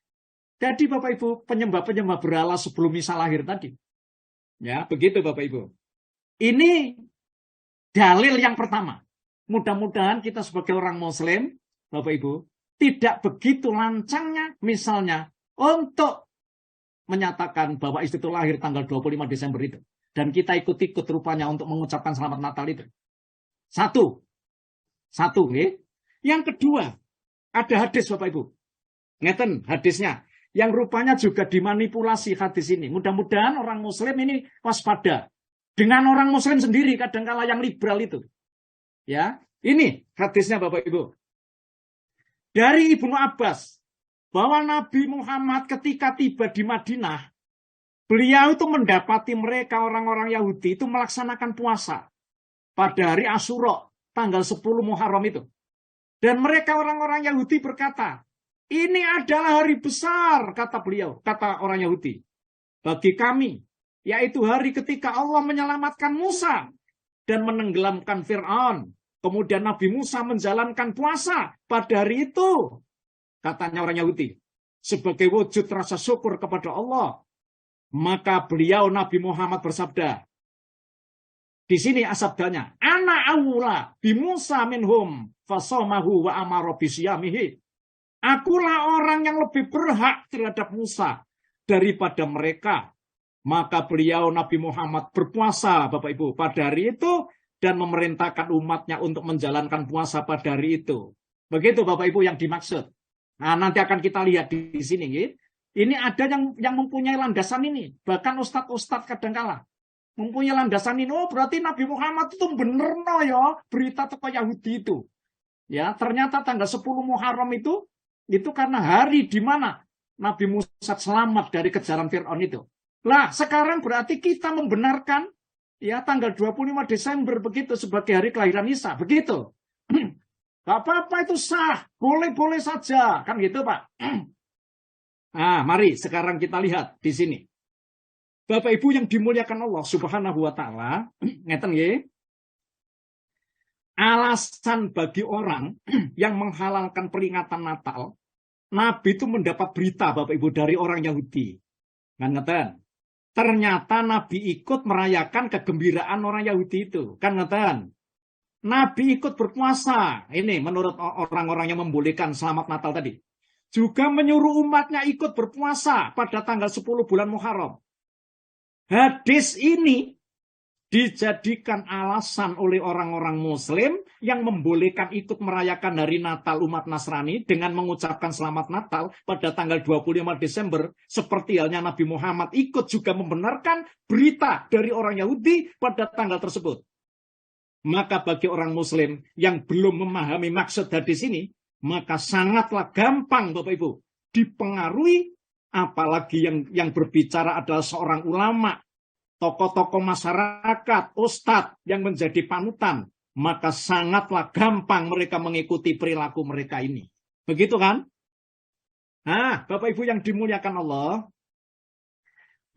jadi Bapak Ibu penyembah-penyembah berhala sebelum Isa lahir tadi. Ya, begitu Bapak Ibu. Ini dalil yang pertama. Mudah-mudahan kita sebagai orang Muslim, Bapak Ibu, tidak begitu lancangnya misalnya untuk menyatakan bahwa istri itu lahir tanggal 25 Desember itu. Dan kita ikut-ikut rupanya untuk mengucapkan selamat Natal itu. Satu, ya. Yang kedua, ada hadis Bapak Ibu. Ngeten hadisnya. Yang rupanya juga dimanipulasi hadis ini. Mudah-mudahan orang Muslim ini waspada. Dengan orang Muslim sendiri kadang-kala yang liberal itu. Ya, ini hadisnya Bapak Ibu. Dari Ibnu Abbas, bahwa Nabi Muhammad ketika tiba di Madinah, beliau itu mendapati mereka orang-orang Yahudi itu melaksanakan puasa pada hari Asyura, tanggal 10 Muharram itu. Dan mereka orang-orang Yahudi berkata, ini adalah hari besar, kata beliau, kata orang Yahudi. Bagi kami, yaitu hari ketika Allah menyelamatkan Musa dan menenggelamkan Fir'aun. Kemudian Nabi Musa menjalankan puasa pada hari itu. Katanya orang Yahudi. Sebagai wujud rasa syukur kepada Allah. Maka beliau Nabi Muhammad bersabda. Di sini sabdanya. Ana awula bi Musa minhum fasomahu wa amara bisyamihi. Akulah orang yang lebih berhak terhadap Musa daripada mereka. Maka beliau Nabi Muhammad berpuasa Bapak Ibu pada hari itu. Dan memerintahkan umatnya untuk menjalankan puasa pada hari itu. Begitu Bapak Ibu yang dimaksud. Nah, nanti akan kita lihat di sini. Ini ada yang mempunyai landasan ini. Bahkan ustadz-ustadz kadangkala. mempunyai landasan ini. Oh, berarti Nabi Muhammad itu bener no ya berita teko Yahudi itu. Ya, ternyata tanggal 10 Muharram itu karena hari di mana Nabi Musa selamat dari kejaran Fir'aun itu. Lah, sekarang berarti kita membenarkan ya tanggal 25 Desember begitu sebagai hari kelahiran Isa, begitu. Gak apa-apa, itu sah, boleh-boleh saja, kan gitu Pak. Nah, mari sekarang kita lihat di sini. Bapak Ibu yang dimuliakan Allah Subhanahu wa taala, ngeten nggih. Alasan bagi orang yang menghalalkan peringatan Natal, Nabi itu mendapat berita Bapak Ibu dari orang Yahudi. Kan ngeten. Ternyata Nabi ikut merayakan kegembiraan orang Yahudi itu. Kan ngeten. Nabi ikut berpuasa. Ini menurut orang-orang yang membolehkan selamat Natal tadi. Juga menyuruh umatnya ikut berpuasa pada tanggal 10 bulan Muharram. Hadis ini dijadikan alasan oleh orang-orang Muslim yang membolehkan ikut merayakan hari Natal umat Nasrani dengan mengucapkan selamat Natal pada tanggal 25 Desember. Seperti halnya Nabi Muhammad ikut juga membenarkan berita dari orang Yahudi pada tanggal tersebut. Maka bagi orang Muslim yang belum memahami maksud hadis ini, maka sangatlah gampang Bapak Ibu dipengaruhi, apalagi yang berbicara adalah seorang ulama, tokoh-tokoh masyarakat, ustadz yang menjadi panutan, maka sangatlah gampang mereka mengikuti perilaku mereka ini. Begitu kan? Nah, Bapak Ibu yang dimuliakan Allah,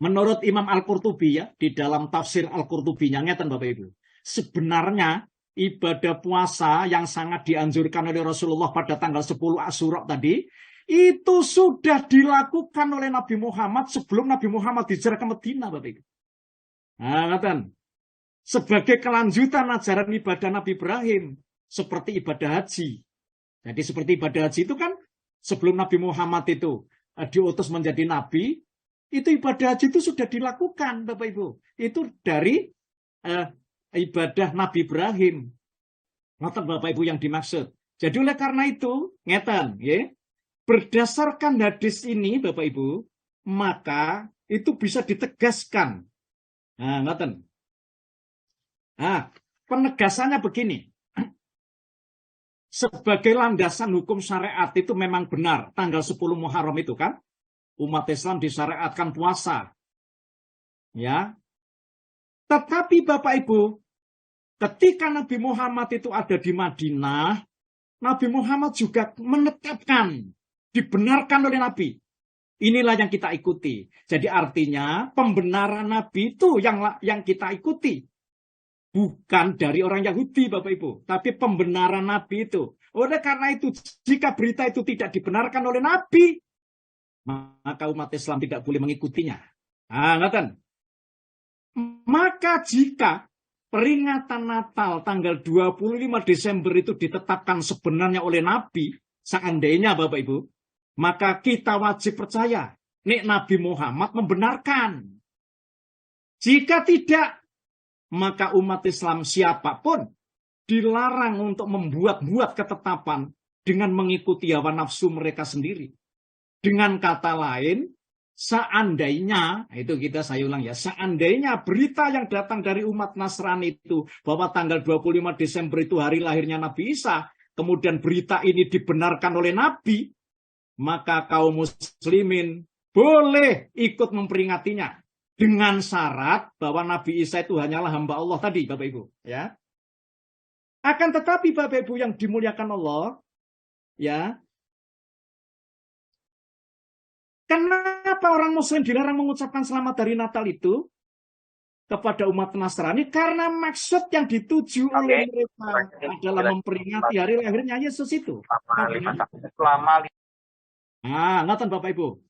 menurut Imam Al-Qurtubi ya, di dalam tafsir Al-Qurtubinya, ngeten Bapak Ibu, sebenarnya ibadah puasa yang sangat dianjurkan oleh Rasulullah pada tanggal 10 Asyura tadi, itu sudah dilakukan oleh Nabi Muhammad sebelum Nabi Muhammad hijrah ke Madinah, Bapak Ibu. Nah, sebagai kelanjutan ajaran ibadah Nabi Ibrahim seperti ibadah haji. Jadi seperti ibadah haji itu kan sebelum Nabi Muhammad itu diutus menjadi nabi, itu ibadah haji itu sudah dilakukan Bapak Ibu. Itu dari ibadah Nabi Ibrahim. Ngoten Bapak Ibu yang dimaksud. Jadi oleh karena itu, ngeten, ya, berdasarkan hadis ini Bapak Ibu, maka itu bisa ditegaskan. Nah, ngoten. Nah, penegasannya begini. Sebagai landasan hukum syariat itu memang benar. Tanggal 10 Muharram itu kan, umat Islam disyariatkan puasa. Ya. Tetapi Bapak Ibu, ketika Nabi Muhammad itu ada di Madinah, Nabi Muhammad juga menetapkan, dibenarkan oleh Nabi. Inilah yang kita ikuti. Jadi artinya pembenaran Nabi itu yang kita ikuti. Bukan dari orang Yahudi Bapak Ibu. Tapi pembenaran Nabi itu. Oleh karena itu jika berita itu tidak dibenarkan oleh Nabi, maka umat Islam tidak boleh mengikutinya. Nah, ngeten. Maka jika peringatan Natal tanggal 25 Desember itu ditetapkan sebenarnya oleh Nabi, seandainya Bapak Ibu, maka kita wajib percaya, nek Nabi Muhammad membenarkan. Jika tidak, maka umat Islam siapapun dilarang untuk membuat-buat ketetapan dengan mengikuti hawa nafsu mereka sendiri. Dengan kata lain, seandainya, itu saya ulang ya, seandainya berita yang datang dari umat Nasrani itu, bahwa tanggal 25 Desember itu hari lahirnya Nabi Isa, kemudian berita ini dibenarkan oleh Nabi, maka kaum muslimin boleh ikut memperingatinya dengan syarat bahwa Nabi Isa itu hanyalah hamba Allah tadi, Bapak Ibu, ya. Akan tetapi Bapak Ibu yang dimuliakan Allah, ya, kenapa orang Muslim dilarang mengucapkan selamat hari Natal itu kepada umat Nasrani? Karena maksud yang dituju oleh mereka adalah memperingati hari lahirnya Yesus itu. Nah, ngoten Bapak Ibu.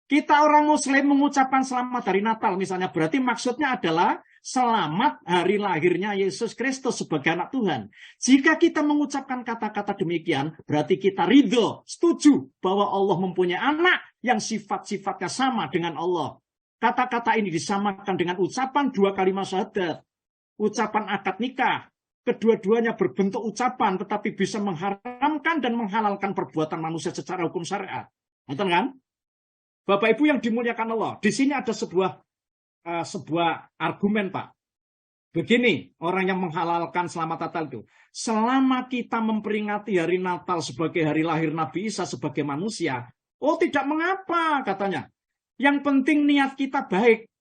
Kita orang Muslim mengucapkan selamat hari Natal misalnya, berarti maksudnya adalah selamat hari lahirnya Yesus Kristus sebagai anak Tuhan. Jika kita mengucapkan kata-kata demikian, berarti kita ridho, setuju bahwa Allah mempunyai anak yang sifat-sifatnya sama dengan Allah. Kata-kata ini disamakan dengan ucapan 2 kalimat syahadat, ucapan akad nikah. Kedua-duanya berbentuk ucapan, tetapi bisa mengharamkan dan menghalalkan perbuatan manusia secara hukum syariat. Nonton kan? Bapak Ibu yang dimuliakan Allah, di sini ada sebuah sebuah argumen, Pak. Begini, orang yang menghalalkan selamat Natal itu. Selama kita memperingati hari Natal sebagai hari lahir Nabi Isa sebagai manusia, oh tidak mengapa katanya. Yang penting niat kita baik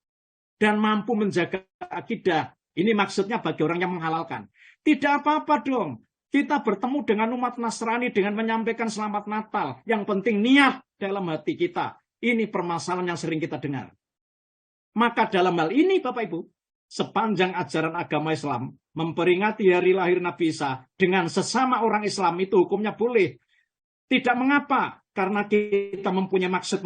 dan mampu menjaga akidah. Ini maksudnya bagi orang yang menghalalkan. Tidak apa-apa dong. Kita bertemu dengan umat Nasrani dengan menyampaikan selamat Natal. Yang penting niat dalam hati kita. Ini permasalahan yang sering kita dengar. Maka dalam hal ini Bapak Ibu, sepanjang ajaran agama Islam memperingati hari lahir Nabi Isa dengan sesama orang Islam itu hukumnya boleh. Tidak mengapa, karena kita mempunyai maksud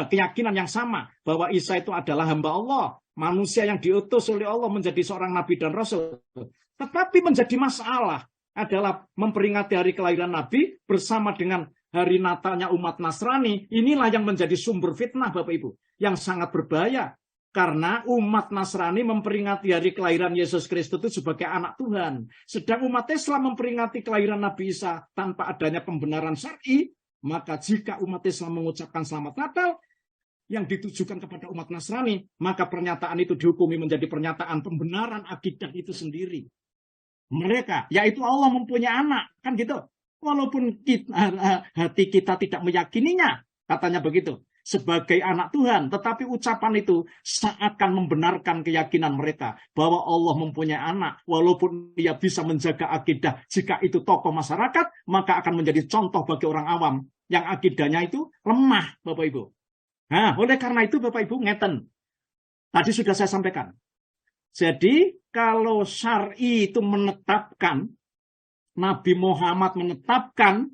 keyakinan yang sama bahwa Isa itu adalah hamba Allah, manusia yang diutus oleh Allah menjadi seorang nabi dan rasul. Tetapi menjadi masalah adalah memperingati hari kelahiran Nabi bersama dengan hari Natalnya umat Nasrani. Inilah yang menjadi sumber fitnah Bapak Ibu, yang sangat berbahaya. Karena umat Nasrani memperingati hari kelahiran Yesus Kristus itu sebagai anak Tuhan. Sedang umat Islam memperingati kelahiran Nabi Isa tanpa adanya pembenaran syar'i. Maka jika umat Islam mengucapkan selamat Natal yang ditujukan kepada umat Nasrani, maka pernyataan itu dihukumi menjadi pernyataan pembenaran akidah itu sendiri. Mereka, yaitu Allah mempunyai anak. Kan gitu. Walaupun hati kita tidak meyakininya, katanya begitu. Sebagai anak Tuhan, tetapi ucapan itu seakan membenarkan keyakinan mereka bahwa Allah mempunyai anak, walaupun dia bisa menjaga akidah. Jika itu tokoh masyarakat, maka akan menjadi contoh bagi orang awam yang akidahnya itu lemah, Bapak Ibu. Nah, oleh karena itu Bapak Ibu ngeten. Tadi sudah saya sampaikan. Jadi kalau syar'i itu menetapkan, Nabi Muhammad menetapkan,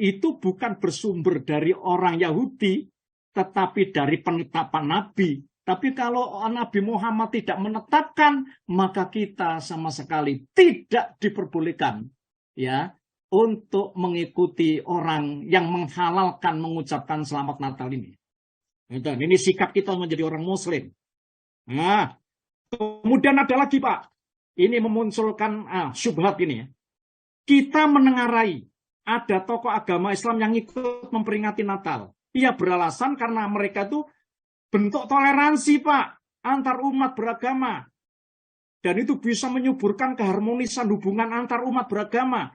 itu bukan bersumber dari orang Yahudi, tetapi dari penetapan Nabi. Tapi kalau Nabi Muhammad tidak menetapkan, maka kita sama sekali tidak diperbolehkan ya untuk mengikuti orang yang menghalalkan mengucapkan selamat Natal ini. Dan ini sikap kita menjadi orang Muslim. Nah, kemudian ada lagi Pak, ini memunculkan syubhat ini ya. Kita menengarai ada tokoh agama Islam yang ikut memperingati Natal. Ia beralasan karena mereka itu bentuk toleransi, Pak, antar umat beragama. Dan itu bisa menyuburkan keharmonisan hubungan antar umat beragama.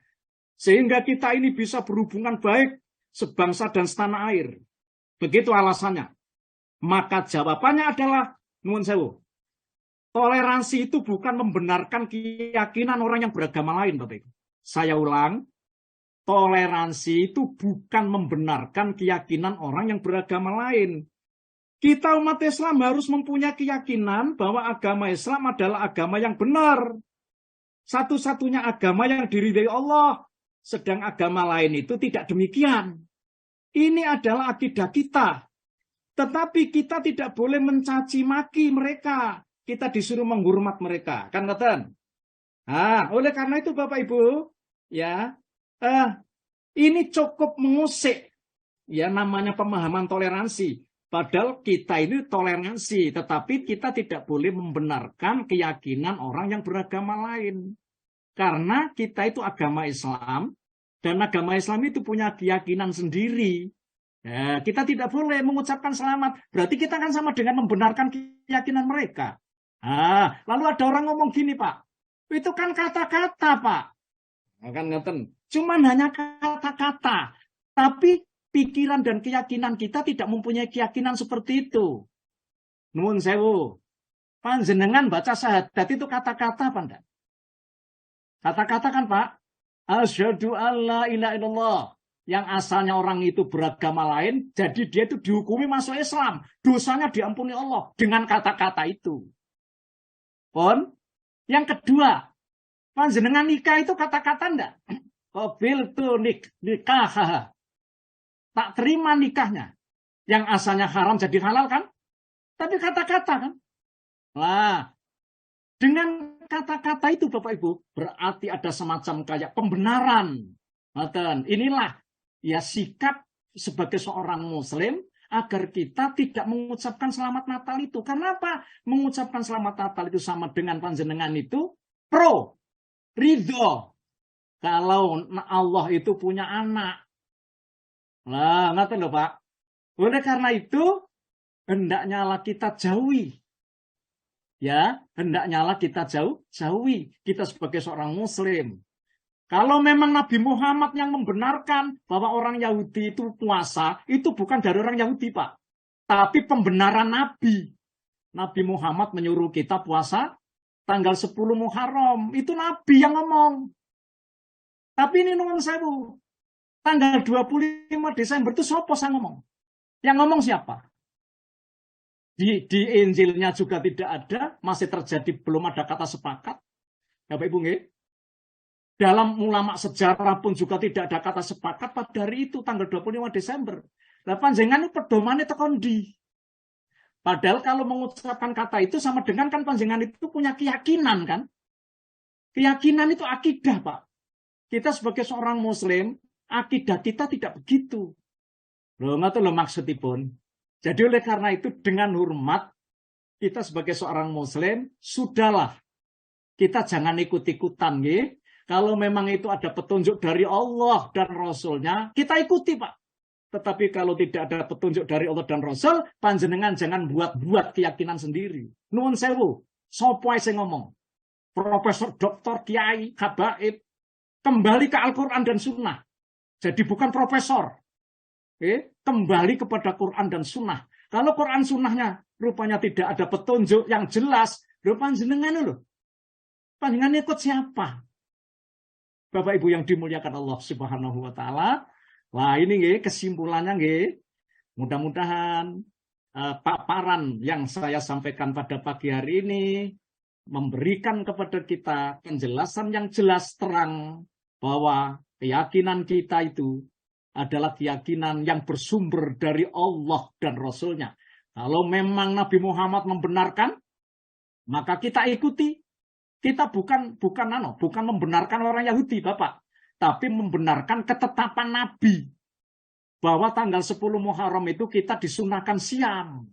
Sehingga kita ini bisa berhubungan baik sebangsa dan setanah air. Begitu alasannya. Maka jawabannya adalah, nuwun sewu, toleransi itu bukan membenarkan keyakinan orang yang beragama lain, Bapak Ibu. Saya ulang, toleransi itu bukan membenarkan keyakinan orang yang beragama lain. Kita umat Islam harus mempunyai keyakinan bahwa agama Islam adalah agama yang benar. Satu-satunya agama yang diridhai Allah. Sedang agama lain itu tidak demikian. Ini adalah akidah kita. Tetapi kita tidak boleh mencaci maki mereka. Kita disuruh menghormat mereka. Kan ngeten? Oleh karena itu Bapak Ibu, ya, ini cukup mengusik ya namanya pemahaman toleransi. Padahal kita ini toleransi, tetapi kita tidak boleh membenarkan keyakinan orang yang beragama lain. Karena kita itu agama Islam, dan agama Islam itu punya keyakinan sendiri. Ya, kita tidak boleh mengucapkan selamat. Berarti kita kan sama dengan membenarkan keyakinan mereka. Lalu ada orang ngomong gini, Pak. Itu kan kata-kata, Pak. Kan ngeten. Cuman hanya kata-kata. Tapi pikiran dan keyakinan kita tidak mempunyai keyakinan seperti itu. Nuwun sewu. Panjenengan baca syahadat itu kata-kata apa enggak? Kata-kata kan Pak? Asyhadu alla ilaha illallah. Yang asalnya orang itu beragama lain, jadi dia itu dihukumi masuk Islam. Dosanya diampuni Allah dengan kata-kata itu. Pun, yang kedua, panjenengan nikah itu kata-kata enggak? Qabil tu nikah. Tak terima nikahnya. Yang asalnya haram jadi halal kan? Tapi kata-kata kan? Nah, dengan kata-kata itu Bapak Ibu, berarti ada semacam kayak pembenaran. Inilah ya sikap sebagai seorang Muslim agar kita tidak mengucapkan selamat Natal itu. Karena apa? Mengucapkan selamat Natal itu sama dengan panjenengan itu pro, ridho. Kalau Allah itu punya anak. Nah, ngerti loh Pak. Oleh karena itu, hendaknya kita jauhi ya hendaknya kita jauhi, kita sebagai seorang muslim. Kalau memang Nabi Muhammad yang membenarkan bahwa orang Yahudi itu puasa, itu bukan dari orang Yahudi, Pak. Tapi pembenaran Nabi. Nabi Muhammad menyuruh kita puasa tanggal 10 Muharram. Itu Nabi yang ngomong. Tapi ini nuwun sewu. Tanggal 25 Desember itu siapa yang ngomong? Yang ngomong siapa? Di Injilnya juga tidak ada, masih terjadi, belum ada kata sepakat. Bapak Ibu nggih? Dalam ulama sejarah pun juga tidak ada kata sepakat pada hari itu, tanggal 25 Desember. Lah panjenengan itu pedomane tekan ndi? Padahal kalau mengucapkan kata itu sama dengan kan panjenengan itu punya keyakinan kan? Keyakinan itu akidah, Pak. Kita sebagai seorang muslim, akidah kita tidak begitu. Loh, itu loh maksudipun. Jadi oleh karena itu dengan hormat, kita sebagai seorang muslim, sudahlah. Kita jangan ikut-ikutan, nggih. Kalau memang itu ada petunjuk dari Allah dan Rasul-Nya, kita ikuti, Pak. Tetapi kalau tidak ada petunjuk dari Allah dan Rasul, panjenengan jangan buat-buat keyakinan sendiri. Nuwun sewu, sapa sing ngomong? Profesor, doktor, kiai, habaib, kembali ke Al-Quran dan Sunnah. Jadi bukan profesor. Kembali kepada Quran dan Sunnah. Kalau Quran Sunnahnya rupanya tidak ada petunjuk yang jelas, panjenengan loh. Panjenengan ikut siapa? Bapak Ibu yang dimuliakan Allah Subhanahu wa taala. Wah, ini nggih kesimpulannya nggih. Mudah-mudahan paparan yang saya sampaikan pada pagi hari ini memberikan kepada kita penjelasan yang jelas terang bahwa keyakinan kita itu adalah keyakinan yang bersumber dari Allah dan Rasul-Nya. Kalau memang Nabi Muhammad membenarkan, maka kita ikuti. Kita bukan membenarkan orang Yahudi, Bapak, tapi membenarkan ketetapan Nabi bahwa tanggal 10 Muharram itu kita disunahkan siam.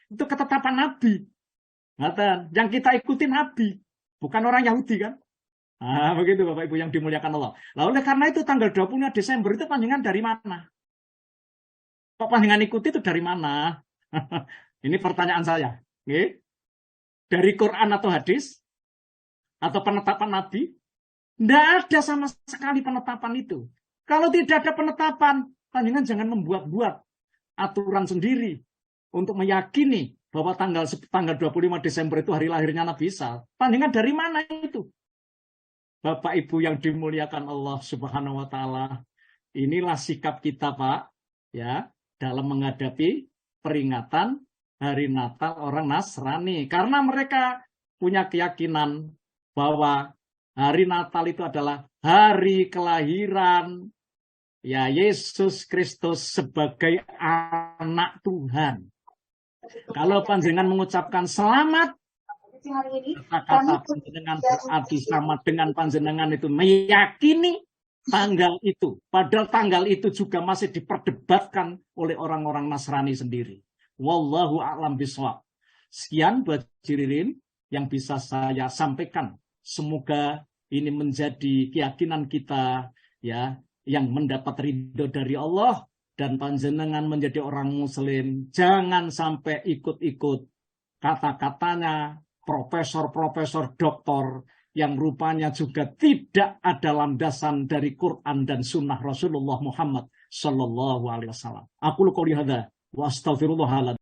Itu ketetapan Nabi. Yang kita ikuti Nabi, bukan orang Yahudi kan? Begitu Bapak Ibu yang dimuliakan Allah. Lalu oleh karena itu tanggal 25 Desember itu panjenengan dari mana? Kok panjenengan ikuti itu dari mana? Ini pertanyaan saya. Okay? Dari Quran atau hadis? Atau penetapan Nabi? Tidak ada sama sekali penetapan itu. Kalau tidak ada penetapan, panjenengan jangan membuat-buat aturan sendiri untuk meyakini bahwa tanggal 25 Desember itu hari lahirnya Nabi Isa. Panjenengan dari mana itu? Bapak Ibu yang dimuliakan Allah Subhanahu wa taala, inilah sikap kita, Pak, ya, dalam menghadapi peringatan Hari Natal orang Nasrani. Karena mereka punya keyakinan bahwa hari Natal itu adalah hari kelahiran ya Yesus Kristus sebagai anak Tuhan. Kalau panjenengan mengucapkan selamat, kata-kata panjenengan berarti sama dengan panjenengan itu meyakini tanggal itu. Padahal tanggal itu juga masih diperdebatkan oleh orang-orang Nasrani sendiri. Wallahu a'lam bishawab. Sekian buat Jiririn yang bisa saya sampaikan. Semoga ini menjadi keyakinan kita ya yang mendapat ridho dari Allah dan panjenengan menjadi orang muslim. Jangan sampai ikut-ikut kata-katanya profesor-profesor doktor yang rupanya juga tidak ada landasan dari Quran dan Sunnah Rasulullah Muhammad Sallallahu Alaihi Wasallam. Aku qouli hadza wa astaghfirullahaladzim.